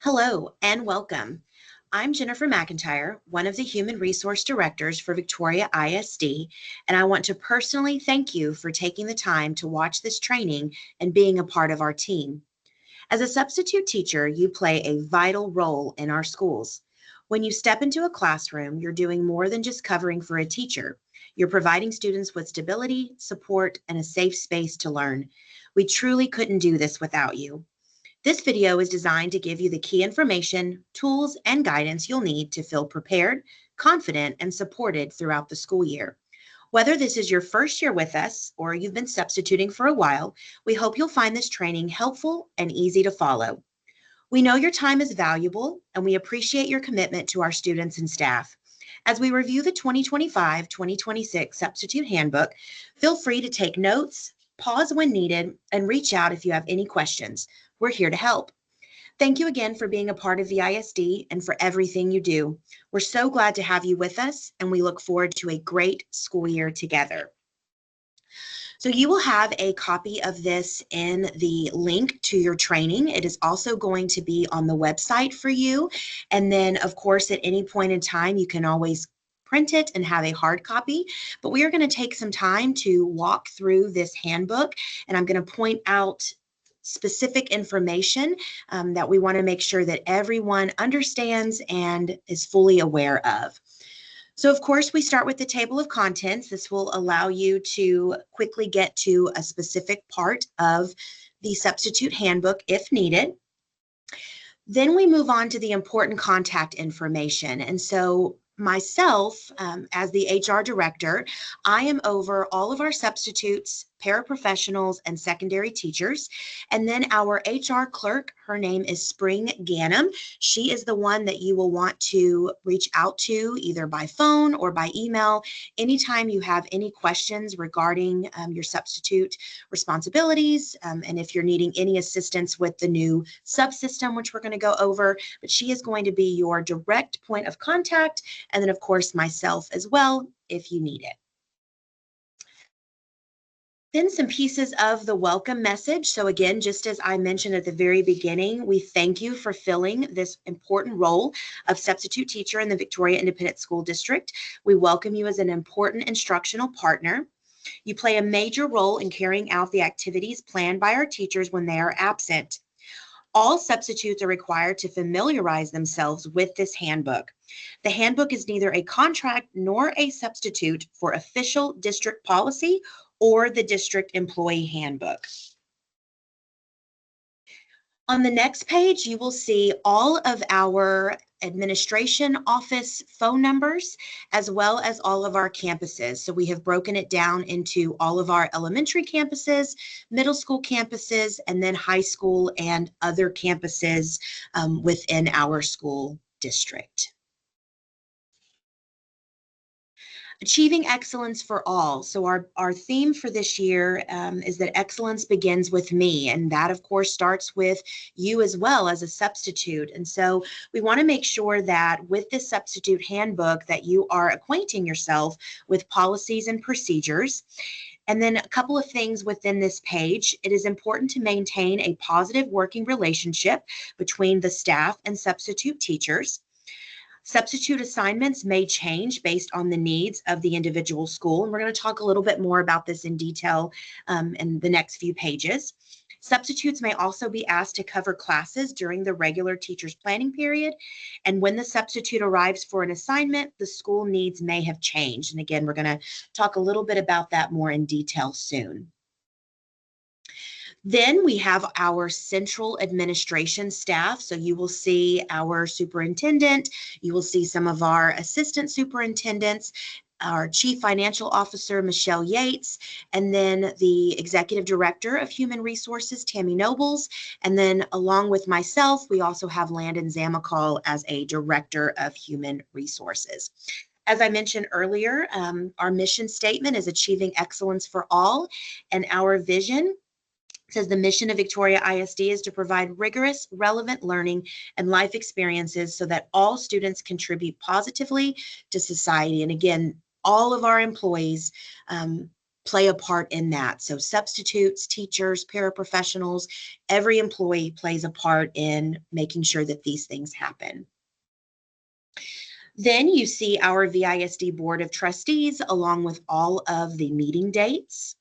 Hello and welcome. I'm Jennifer McIntyre, one of the Human Resource Directors for Victoria ISD, and I want to personally thank you for taking the time to watch this training and being a part of our team. As a substitute teacher, you play a vital role in our schools. When you step into a classroom, you're doing more than just covering for a teacher. You're providing students with stability, support, and a safe space to learn. We truly couldn't do this without you. This video is designed to give you the key information, tools, and guidance you'll need to feel prepared, confident, and supported throughout the school year. Whether this is your first year with us or you've been substituting for a while, we hope you'll find this training helpful and easy to follow. We know your time is valuable, and we appreciate your commitment to our students and staff. As we review the 2025-2026 Substitute Handbook, feel free to take notes, pause when needed, and reach out if you have any questions. We're here to help. Thank you again for being a part of the ISD and for everything you do. We're so glad to have you with us, and we look forward to a great school year together. So you will have a copy of this in the link to your training. It is also going to be on the website for you. And then, of course, at any point in time, you can always print it and have a hard copy. But we are going to take some time to walk through this handbook, and I'm going to point out specific information that we want to make sure that everyone understands and is fully aware of. So of course, we start with the table of contents. This will allow you to quickly get to a specific part of the substitute handbook if needed. Then we move on to the important contact information. And so myself, as the HR director, I am over all of our substitutes, paraprofessionals, and secondary teachers. And then our HR clerk, her name is Spring Ganem. She is the one that you will want to reach out to either by phone or by email anytime you have any questions regarding your substitute responsibilities, and if you're needing any assistance with the new subsystem, which we're going to go over. But she is going to be your direct point of contact, and then of course myself as well if you need it. Then some pieces of the welcome message. So again, just as I mentioned at the very beginning, we thank you for filling this important role of substitute teacher in the Victoria Independent School District. We welcome you as an important instructional partner. You play a major role in carrying out the activities planned by our teachers when they are absent. All substitutes are required to familiarize themselves with this handbook. The handbook is neither a contract nor a substitute for official district policy or the district employee handbook. On the next page, you will see all of our administration office phone numbers, as well as all of our campuses. So we have broken it down into all of our elementary campuses, middle school campuses, and then high school and other campuses within our school district. Achieving excellence for all. So our theme for this year is that excellence begins with me. And that, of course, starts with you as well as a substitute. And so we want to make sure that with this substitute handbook that you are acquainting yourself with policies and procedures. And then a couple of things within this page. It is important to maintain a positive working relationship between the staff and substitute teachers. Substitute assignments may change based on the needs of the individual school, and we're going to talk a little bit more about this in detail in the next few pages. Substitutes may also be asked to cover classes during the regular teacher's planning period, and when the substitute arrives for an assignment, the school needs may have changed. And again, we're going to talk a little bit about that more in detail soon. Then we have our central administration staff. So you will see our superintendent, you will see some of our assistant superintendents, our chief financial officer, Michelle Yates, and then the executive director of human resources, Tammy Nobles. And then along with myself, we also have Landon Zamakal as a director of human resources. As I mentioned earlier, our mission statement is achieving excellence for all, and our vision says the mission of Victoria ISD is to provide rigorous, relevant learning and life experiences so that all students contribute positively to society. And again, all of our employees play a part in that. So substitutes, teachers, paraprofessionals, every employee plays a part in making sure that these things happen. Then you see our VISD Board of Trustees along with all of the meeting dates.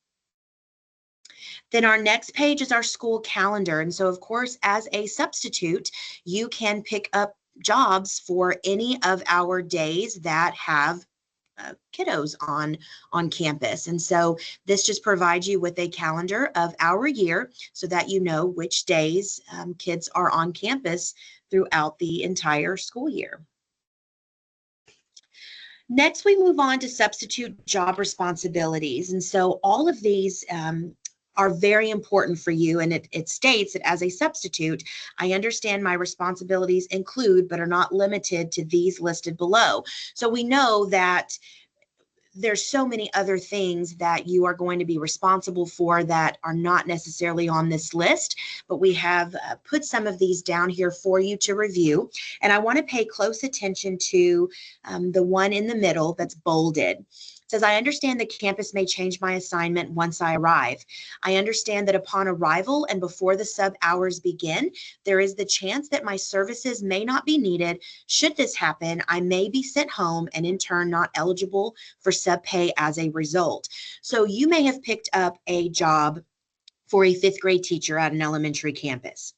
Then our next page is our school calendar. And so, of course, as a substitute, you can pick up jobs for any of our days that have kiddos on campus. And so this just provides you with a calendar of our year so that you know which days kids are on campus throughout the entire school year. Next, we move on to substitute job responsibilities. And so all of these are very important for you. And it states that as a substitute, I understand my responsibilities include, but are not limited to these listed below. So we know that there's so many other things that you are going to be responsible for that are not necessarily on this list, but we have put some of these down here for you to review. And I want to pay close attention to the one in the middle that's bolded. It says, I understand the campus may change my assignment once I arrive. I understand that upon arrival and before the sub hours begin, there is the chance that my services may not be needed. Should this happen, I may be sent home and in turn not eligible for sub pay as a result. So you may have picked up a job for a 5th grade teacher at an elementary campus.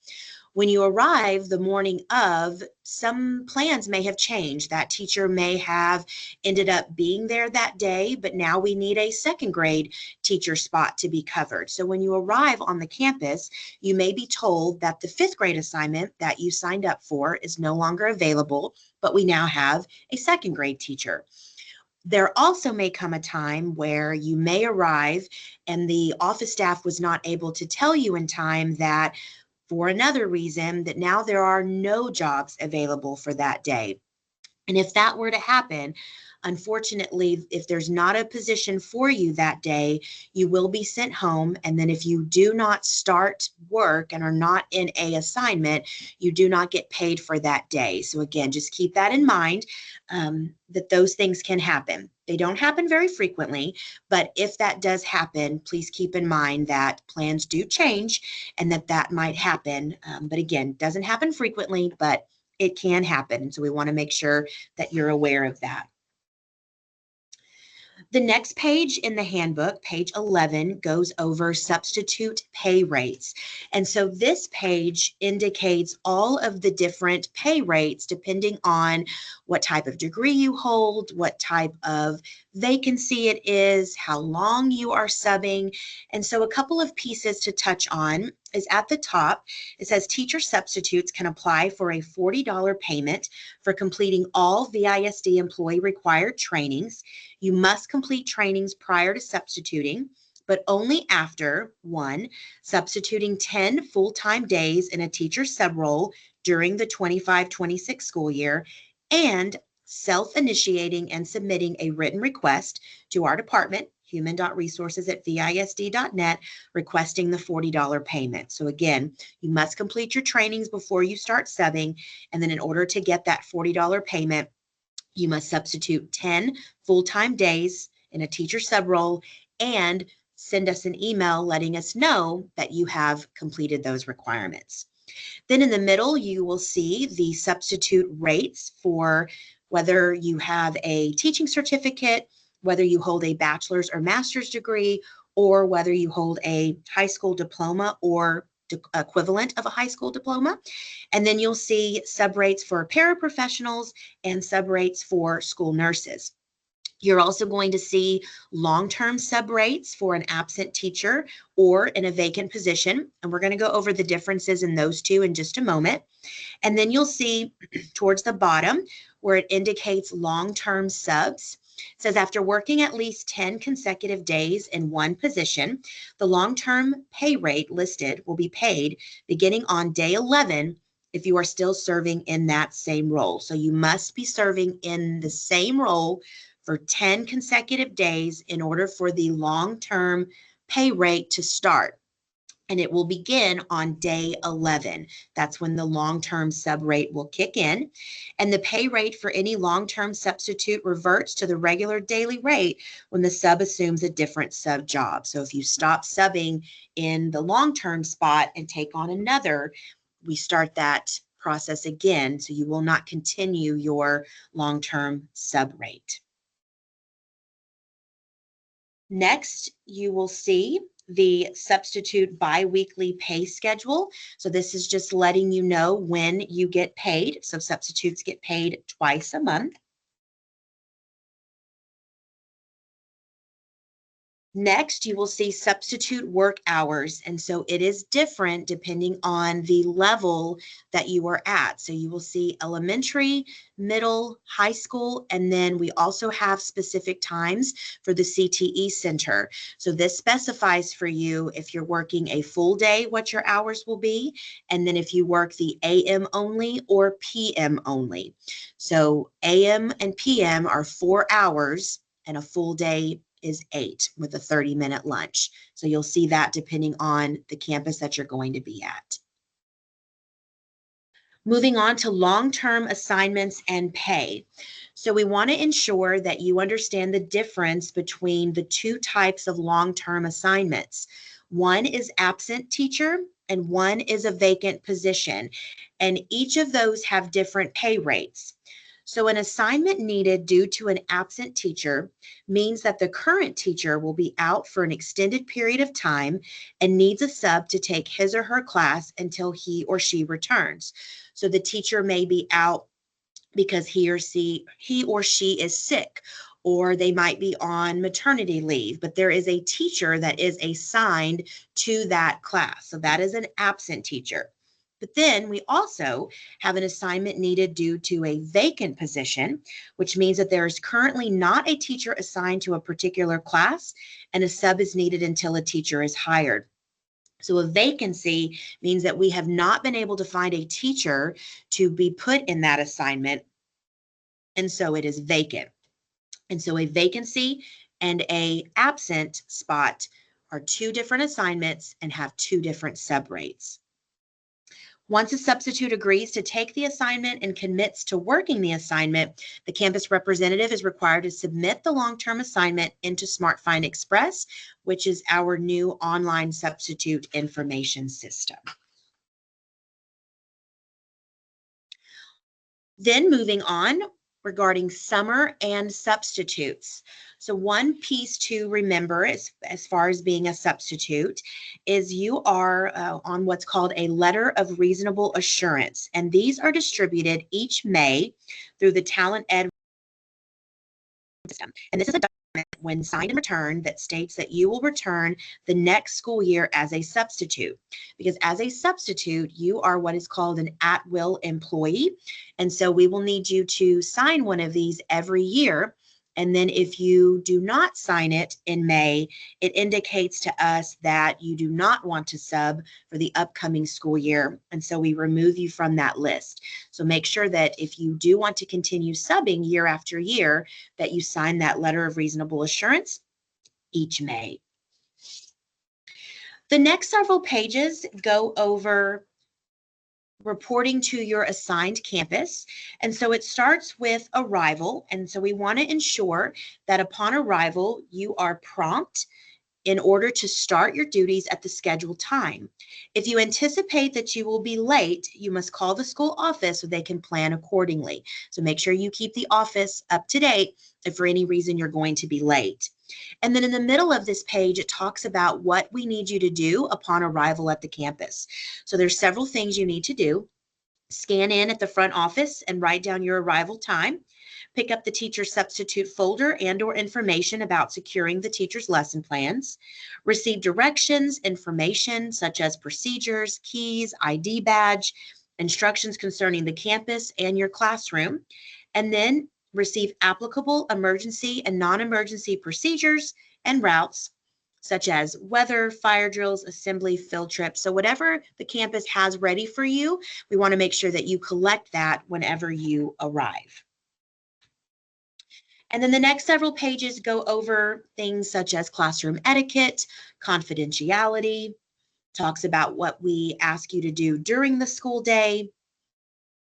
When you arrive the morning of, some plans may have changed. That teacher may have ended up being there that day, but now we need a 2nd grade teacher spot to be covered. So when you arrive on the campus, you may be told that the 5th grade assignment that you signed up for is no longer available, but we now have a 2nd grade teacher. There also may come a time where you may arrive and the office staff was not able to tell you in time that for another reason that now there are no jobs available for that day. And if that were to happen, unfortunately, if there's not a position for you that day, you will be sent home. And then if you do not start work and are not in a assignment, you do not get paid for that day. So again, just keep that in mind, that those things can happen. They don't happen very frequently, but if that does happen, please keep in mind that plans do change and that might happen. But again, doesn't happen frequently, but it can happen. So we want to make sure that you're aware of that. The next page in the handbook, page 11, goes over substitute pay rates. And so this page indicates all of the different pay rates depending on what type of degree you hold, what type of vacancy it is, how long you are subbing. And so a couple of pieces to touch on is at the top. It says teacher substitutes can apply for a $40 payment for completing all VISD employee required trainings. You must complete trainings prior to substituting, but only after 1, substituting 10 full-time days in a teacher sub role during the 25-26 school year, and self-initiating and submitting a written request to our department, human.resources@visd.net, requesting the $40 payment. So again, you must complete your trainings before you start subbing, and then in order to get that $40 payment, you must substitute 10 full-time days in a teacher sub role and send us an email letting us know that you have completed those requirements. Then in the middle, you will see the substitute rates for whether you have a teaching certificate, whether you hold a bachelor's or master's degree, or whether you hold a high school diploma or equivalent of a high school diploma. And then you'll see sub rates for paraprofessionals and sub rates for school nurses. You're also going to see long-term sub rates for an absent teacher or in a vacant position. And we're going to go over the differences in those two in just a moment. And then you'll see towards the bottom where it indicates long-term subs. It says after working at least 10 consecutive days in one position, the long-term pay rate listed will be paid beginning on day 11 if you are still serving in that same role. So you must be serving in the same role for 10 consecutive days in order for the long-term pay rate to start. and it will begin on day 11. That's when the long-term sub rate will kick in, and the pay rate for any long-term substitute reverts to the regular daily rate when the sub assumes a different sub job. So if you stop subbing in the long-term spot and take on another, we start that process again, so you will not continue your long-term sub rate. Next, you will see the substitute biweekly pay schedule. So this is just letting you know when you get paid. So substitutes get paid twice a month. Next, you will see substitute work hours. And so it is different depending on the level that you are at. So you will see elementary, middle, high school, and then we also have specific times for the CTE center. So this specifies for you if you're working a full day, what your hours will be, and then if you work the AM only or PM only. So AM and PM are 4 hours and a full day is 8 with a 30-minute lunch. So you'll see that depending on the campus that you're going to be at. Moving on to long-term assignments and pay. So we want to ensure that you understand the difference between the two types of long-term assignments. One is absent teacher and one is a vacant position. And each of those have different pay rates. So an assignment needed due to an absent teacher means that the current teacher will be out for an extended period of time and needs a sub to take his or her class until he or she returns. So the teacher may be out because he or she is sick, or they might be on maternity leave, but there is a teacher that is assigned to that class. So that is an absent teacher. But then we also have an assignment needed due to a vacant position, which means that there is currently not a teacher assigned to a particular class and a sub is needed until a teacher is hired. So a vacancy means that we have not been able to find a teacher to be put in that assignment, and so it is vacant. And so a vacancy and a absent spot are two different assignments and have two different sub rates. Once a substitute agrees to take the assignment and commits to working the assignment, the campus representative is required to submit the long-term assignment into SmartFind Express, which is our new online substitute information system. Then moving on regarding summer and substitutes. So one piece to remember as far as being a substitute is you are on what's called a letter of reasonable assurance. And these are distributed each May through the Talent Ed system. And this is a document when signed and returned that states that you will return the next school year as a substitute. Because as a substitute, you are what is called an at-will employee. And so we will need you to sign one of these every year. And then if you do not sign it in May, it indicates to us that you do not want to sub for the upcoming school year. And so we remove you from that list. So make sure that if you do want to continue subbing year after year, that you sign that letter of reasonable assurance each May. The next several pages go over reporting to your assigned campus. And so it starts with arrival. And so we want to ensure that upon arrival, you are prompt in order to start your duties at the scheduled time. If you anticipate that you will be late, you must call the school office so they can plan accordingly. So make sure you keep the office up to date if for any reason you're going to be late. And then in the middle of this page, it talks about what we need you to do upon arrival at the campus. So there's several things you need to do. Scan in at the front office and write down your arrival time. Pick up the teacher substitute folder and or information about securing the teacher's lesson plans. Receive directions, information such as procedures, keys, ID badge, instructions concerning the campus and your classroom. And then receive applicable emergency and non-emergency procedures and routes such as weather, fire drills, assembly, field trips. So whatever the campus has ready for you, we want to make sure that you collect that whenever you arrive. And then the next several pages go over things such as classroom etiquette, confidentiality, talks about what we ask you to do during the school day,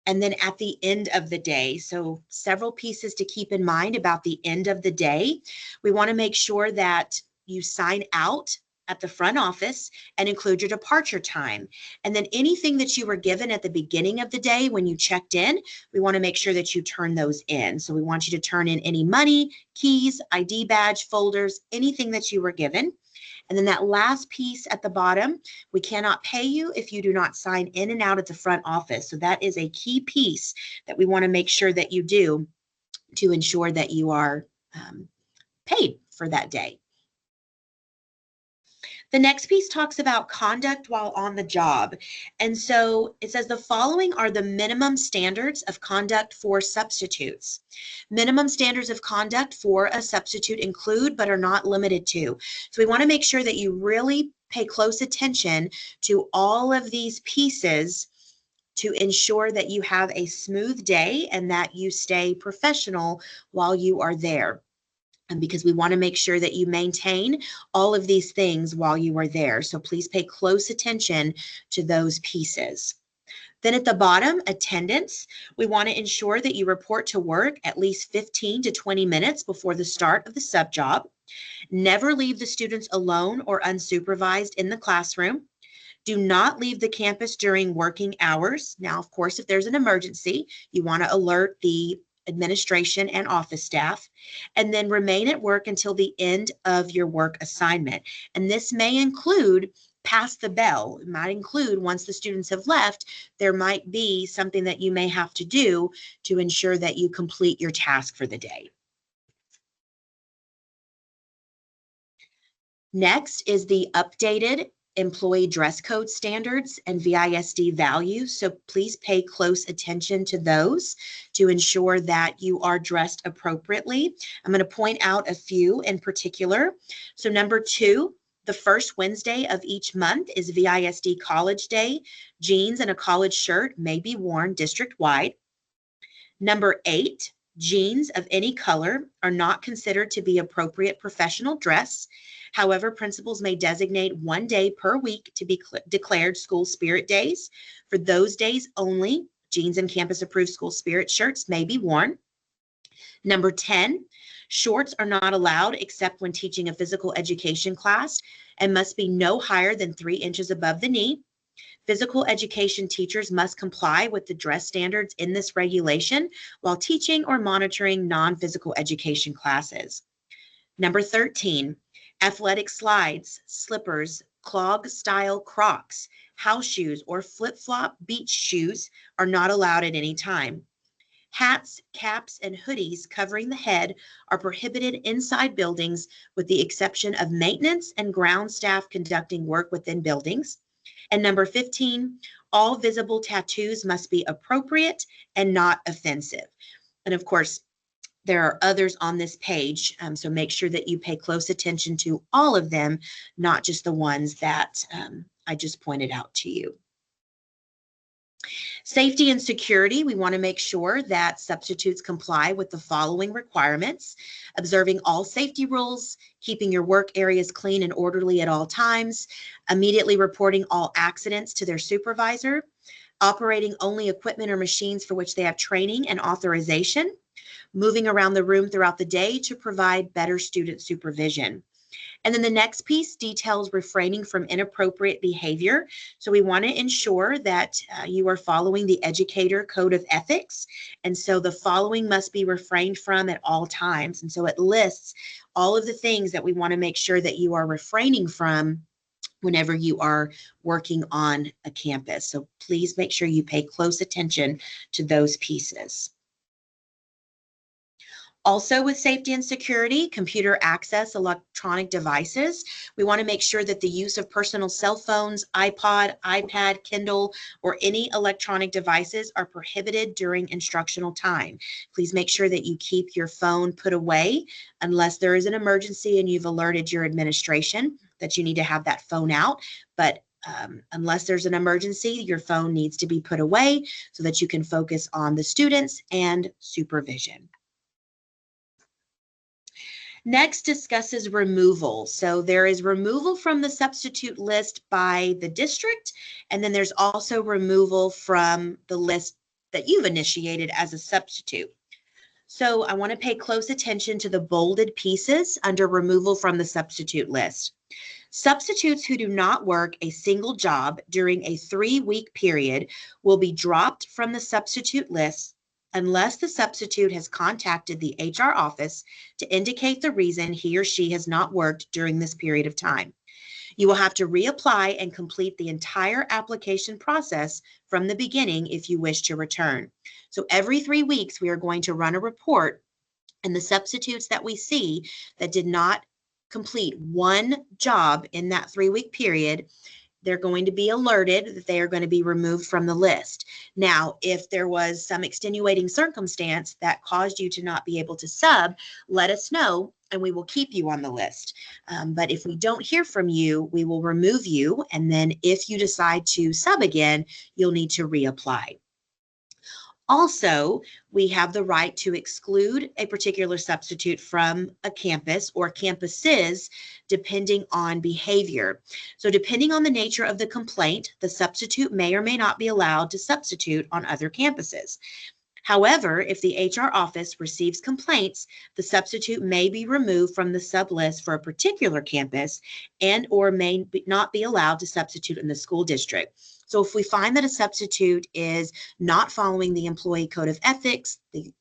and then at the end of the day. So several pieces to keep in mind about the end of the day. We want to make sure that you sign out at the front office and include your departure time. And then anything that you were given at the beginning of the day when you checked in, we want to make sure that you turn those in. So we want you to turn in any money, keys, ID badge, folders, anything that you were given. And then that last piece at the bottom, we cannot pay you if you do not sign in and out at the front office. So that is a key piece that we want to make sure that you do to ensure that you are paid for that day. The next piece talks about conduct while on the job. And so it says the following are the minimum standards of conduct for substitutes. Minimum standards of conduct for a substitute include, but are not limited to. So we want to make sure that you really pay close attention to all of these pieces to ensure that you have a smooth day and that you stay professional while you are there. And because we want to make sure that you maintain all of these things while you are there. So please pay close attention to those pieces. Then at the bottom, attendance. We want to ensure that you report to work at least 15 to 20 minutes before the start of the sub job. Never leave the students alone or unsupervised in the classroom. Do not leave the campus during working hours. Now, of course, if there's an emergency, you want to alert the administration and office staff, and then remain at work until the end of your work assignment. And this may include past the bell. It might include once the students have left, there might be something that you may have to do to ensure that you complete your task for the day. Next is the updated employee dress code standards and VISD values. So please pay close attention to those to ensure that you are dressed appropriately. I'm going to point out a few in particular. So number 2, the first Wednesday of each month is VISD College Day. Jeans and a college shirt may be worn district-wide. Number 8, jeans of any color are not considered to be appropriate professional dress. However, principals may designate one day per week to be declared school spirit days. For those days only, jeans and campus-approved school spirit shirts may be worn. Number 10, shorts are not allowed except when teaching a physical education class and must be no higher than 3 inches above the knee. Physical education teachers must comply with the dress standards in this regulation while teaching or monitoring non-physical education classes. Number 13, athletic slides, slippers, clog-style Crocs, house shoes, or flip-flop beach shoes are not allowed at any time. Hats, caps, and hoodies covering the head are prohibited inside buildings with the exception of maintenance and ground staff conducting work within buildings. And number 15, all visible tattoos must be appropriate and not offensive. And of course, there are others on this page, so make sure that you pay close attention to all of them, not just the ones that I just pointed out to you. Safety and security, we want to make sure that substitutes comply with the following requirements: observing all safety rules, keeping your work areas clean and orderly at all times, immediately reporting all accidents to their supervisor, operating only equipment or machines for which they have training and authorization, moving around the room throughout the day to provide better student supervision. And then the next piece details refraining from inappropriate behavior. So we want to ensure that you are following the educator code of ethics. And so the following must be refrained from at all times. And so it lists all of the things that we want to make sure that you are refraining from whenever you are working on a campus. So please make sure you pay close attention to those pieces. Also with safety and security, computer access, electronic devices, we want to make sure that the use of personal cell phones, iPod, iPad, Kindle, or any electronic devices are prohibited during instructional time. Please make sure that you keep your phone put away unless there is an emergency and you've alerted your administration that you need to have that phone out. But unless there's an emergency, your phone needs to be put away so that you can focus on the students and supervision. Next discusses removal. So there is removal from the substitute list by the district, and then there's also removal from the list that you've initiated as a substitute. So I want to pay close attention to the bolded pieces under removal from the substitute list. Substitutes who do not work a single job during a 3-week period will be dropped from the substitute list unless the substitute has contacted the HR office to indicate the reason he or she has not worked during this period of time. You will have to reapply and complete the entire application process from the beginning if you wish to return. So every 3 weeks, we are going to run a report, and the substitutes that we see that did not complete one job in that 3-week period, they're going to be alerted that they are going to be removed from the list. Now, if there was some extenuating circumstance that caused you to not be able to sub, let us know and we will keep you on the list. But if we don't hear from you, we will remove you. And then if you decide to sub again, you'll need to reapply. Also, we have the right to exclude a particular substitute from a campus or campuses depending on behavior. So depending on the nature of the complaint, the substitute may or may not be allowed to substitute on other campuses. However, if the HR office receives complaints, the substitute may be removed from the sub list for a particular campus and or may not be allowed to substitute in the school district. So if we find that a substitute is not following the employee code of ethics, the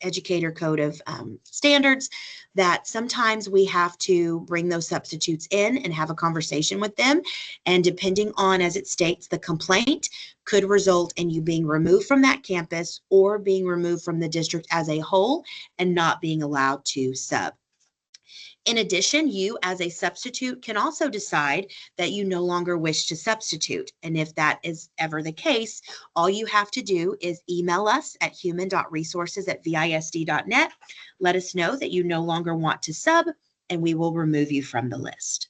educator code of standards, that sometimes we have to bring those substitutes in and have a conversation with them. And depending on, as it states, the complaint could result in you being removed from that campus or being removed from the district as a whole and not being allowed to sub. In addition, you as a substitute can also decide that you no longer wish to substitute. And if that is ever the case, all you have to do is email us at human.resources@visd.net. Let us know that you no longer want to sub, and we will remove you from the list.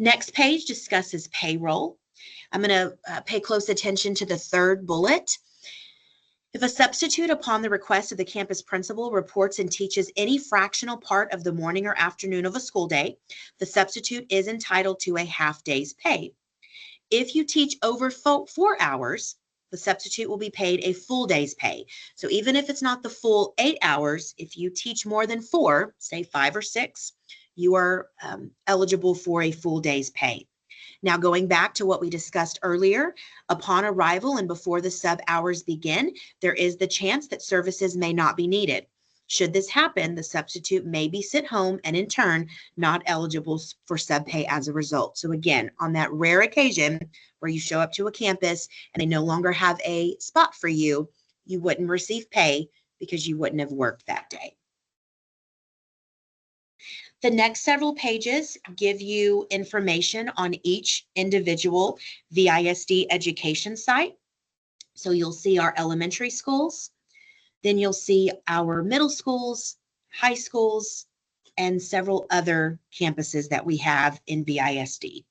Next page discusses payroll. I'm going to pay close attention to the third bullet. If a substitute, upon the request of the campus principal, reports and teaches any fractional part of the morning or afternoon of a school day, the substitute is entitled to a half day's pay. If you teach over 4 hours, the substitute will be paid a full day's pay. So even if it's not the full 8 hours, if you teach more than 4, say 5 or 6, you are eligible for a full day's pay. Now, going back to what we discussed earlier, upon arrival and before the sub hours begin, there is the chance that services may not be needed. Should this happen, the substitute may be sent home and in turn not eligible for sub pay as a result. So again, on that rare occasion where you show up to a campus and they no longer have a spot for you, you wouldn't receive pay because you wouldn't have worked that day. The next several pages give you information on each individual VISD education site. So you'll see our elementary schools, then you'll see our middle schools, high schools, and several other campuses that we have in VISD.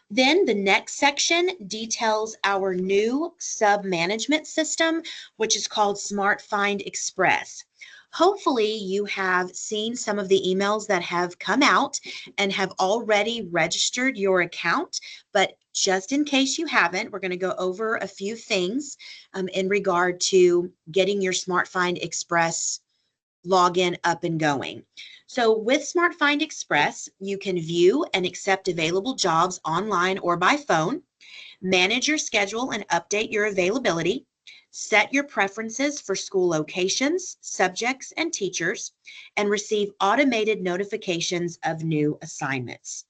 Then the next section details our new sub-management system, which is called SmartFind Express. Hopefully you have seen some of the emails that have come out and have already registered your account, but just in case you haven't, we're going to go over a few things in regard to getting your SmartFind Express login up and going. So with SmartFind Express, you can view and accept available jobs online or by phone, manage your schedule and update your availability, set your preferences for school locations, subjects, and teachers, and receive automated notifications of new assignments.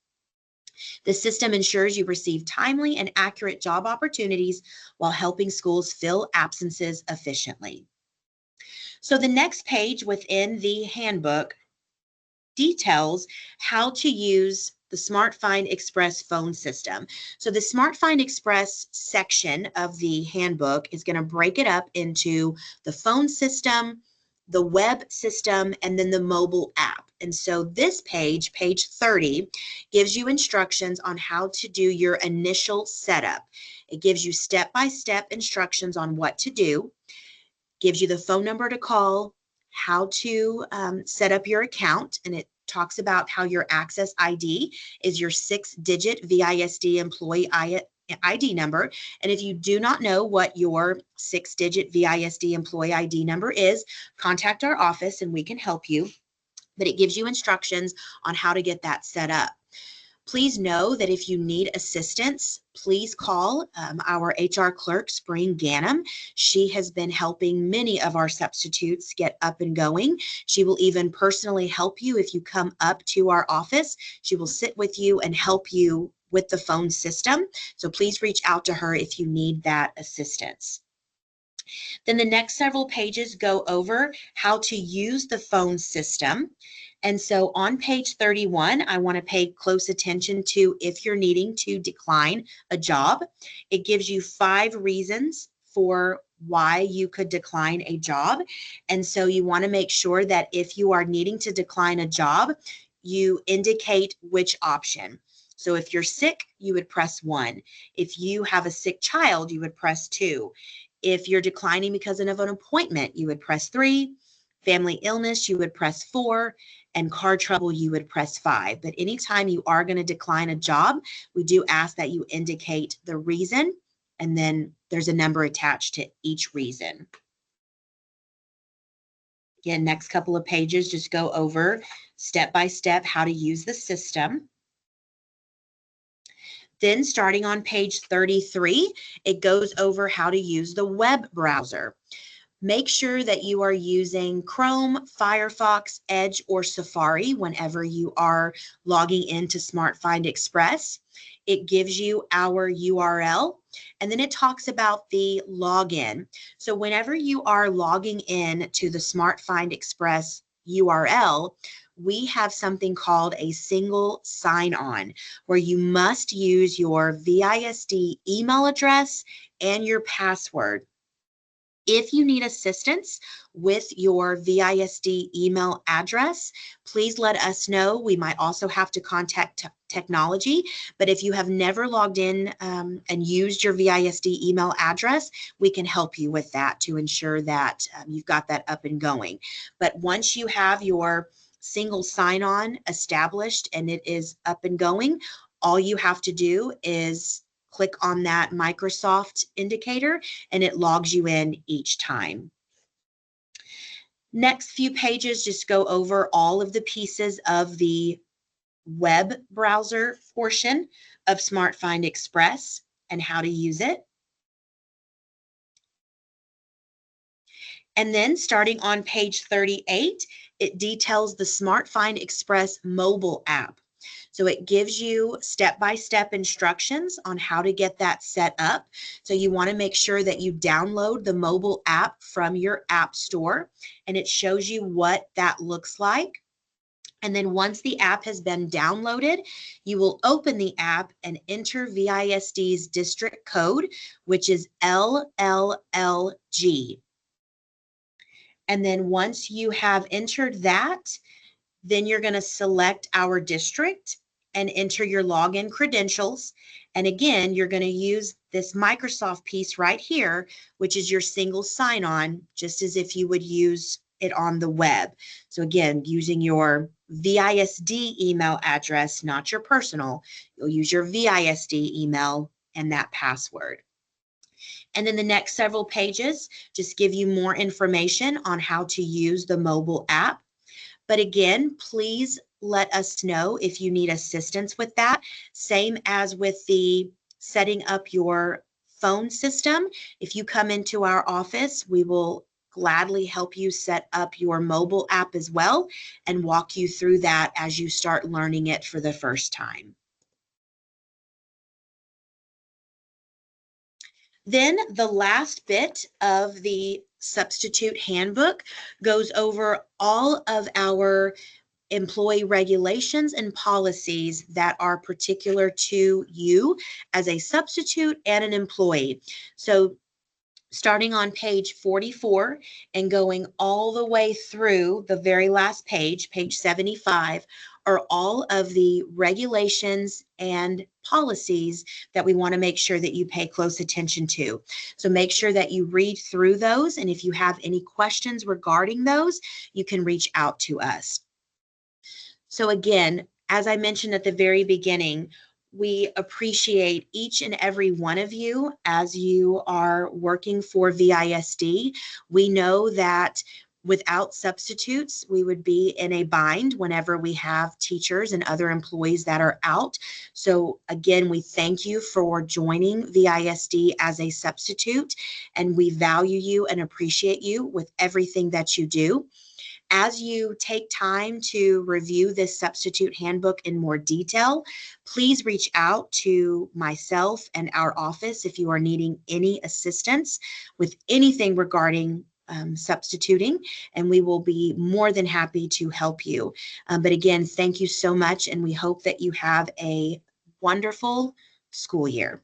The system ensures you receive timely and accurate job opportunities while helping schools fill absences efficiently. So the next page within the handbook details how to use the SmartFind Express phone system. So the SmartFind Express section of the handbook is going to break it up into the phone system, the web system, and then the mobile app. And so this page, page 30, gives you instructions on how to do your initial setup. It gives you step-by-step instructions on what to do, gives you the phone number to call, how to set up your account, and it talks about how your access ID is your 6-digit VISD employee ID number. And if you do not know what your 6-digit VISD employee ID number is, contact our office and we can help you. But it gives you instructions on how to get that set up. Please know that if you need assistance, please call our HR clerk, Spring Ganem. She has been helping many of our substitutes get up and going. She will even personally help you if you come up to our office. She will sit with you and help you with the phone system. So please reach out to her if you need that assistance. Then the next several pages go over how to use the phone system. And so on page 31, I want to pay close attention to if you're needing to decline a job. It gives you 5 reasons for why you could decline a job. And so you want to make sure that if you are needing to decline a job, you indicate which option. So if you're sick, you would press 1. If you have a sick child, you would press 2. If you're declining because of an appointment, you would press 3. Family illness, you would press 4. And car trouble, you would press 5. But anytime you are going to decline a job, we do ask that you indicate the reason, and then there's a number attached to each reason. Again, next couple of pages just go over step by step how to use the system. Then starting on page 33, it goes over how to use the web browser. Make sure that you are using Chrome, Firefox, Edge, or Safari whenever you are logging into SmartFind Express. It gives you our URL, and then it talks about the login. So whenever you are logging in to the SmartFind Express URL, we have something called a single sign-on, where you must use your VISD email address and your password. If you need assistance with your VISD email address, please let us know. We might also have to contact technology, but if you have never logged in and used your VISD email address, we can help you with that to ensure that you've got that up and going. But once you have your single sign-on established and it is up and going, all you have to do is click on that Microsoft indicator and it logs you in each time. Next few pages just go over all of the pieces of the web browser portion of SmartFind Express and how to use it. And then starting on page 38, it details the SmartFind Express mobile app. So it gives you step-by-step instructions on how to get that set up. So you want to make sure that you download the mobile app from your app store, and it shows you what that looks like. And then once the app has been downloaded, you will open the app and enter VISD's district code, which is LLLG. And then once you have entered that, then you're going to select our district and enter your login credentials. And again, you're going to use this Microsoft piece right here, which is your single sign-on, just as if you would use it on the web. So again, using your VISD email address, not your personal, you'll use your VISD email and that password. And then the next several pages just give you more information on how to use the mobile app. But again, please let us know if you need assistance with that. Same as with the setting up your phone system. If you come into our office, we will gladly help you set up your mobile app as well and walk you through that as you start learning it for the first time. Then the last bit of the substitute handbook goes over all of our employee regulations and policies that are particular to you as a substitute and an employee. So starting on page 44 and going all the way through the very last page, page 75, are all of the regulations and policies that we want to make sure that you pay close attention to. So make sure that you read through those, and if you have any questions regarding those, you can reach out to us. So again, as I mentioned at the very beginning, we appreciate each and every one of you as you are working for VISD. We know that without substitutes, we would be in a bind whenever we have teachers and other employees that are out. So again, we thank you for joining VISD as a substitute, and we value you and appreciate you with everything that you do. As you take time to review this substitute handbook in more detail, please reach out to myself and our office if you are needing any assistance with anything regarding substituting, and we will be more than happy to help you. But again, thank you so much, and we hope that you have a wonderful school year.